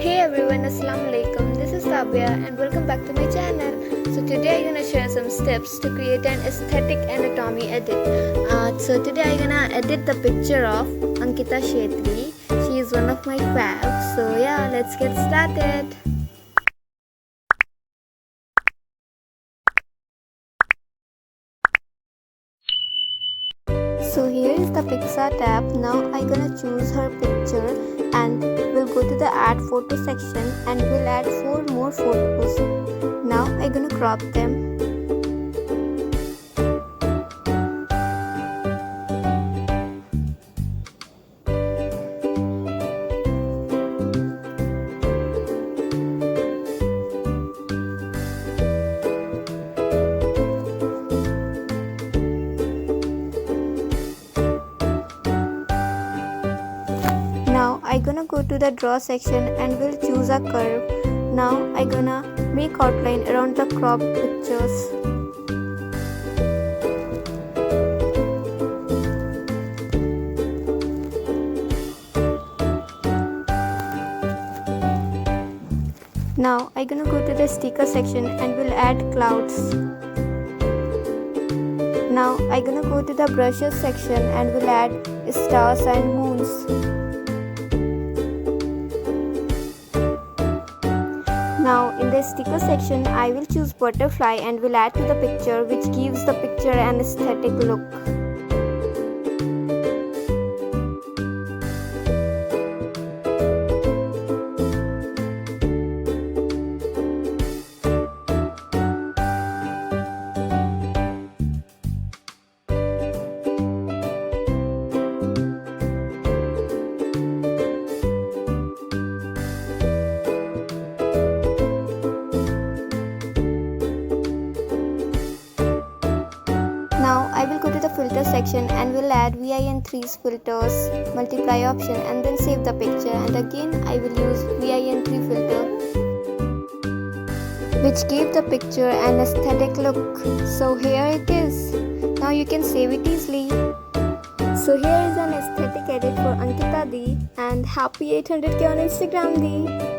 Hey everyone, Assalamu alaikum. This is Tabiya and welcome back to my channel. So today I'm gonna share some steps to create an aesthetic anatomy edit. So today I'm gonna edit the picture of Ankita Shetty. She is one of my faves. So yeah, let's get started. So here is the PicsArt tab. Now I'm gonna choose her picture and we'll go to the add photo section and we'll add 4 more photos. Now I'm gonna crop them. Now I'm gonna go to the draw section and we'll choose a curve. Now I'm gonna make outline around the cropped pictures. Now I'm gonna go to the sticker section and we'll add clouds. Now I'm gonna go to the brushes section and we'll add stars and moons. Now in the sticker section I will choose butterfly and will add to the picture, which gives the picture an aesthetic look. Now I will go to the filter section and will add VIN3's filters, multiply option and then save the picture, and again I will use VIN3 filter, which gave the picture an aesthetic look. So here it is. Now you can save it easily. So here is an aesthetic edit for Ankita Di, and happy 800k on Instagram Di.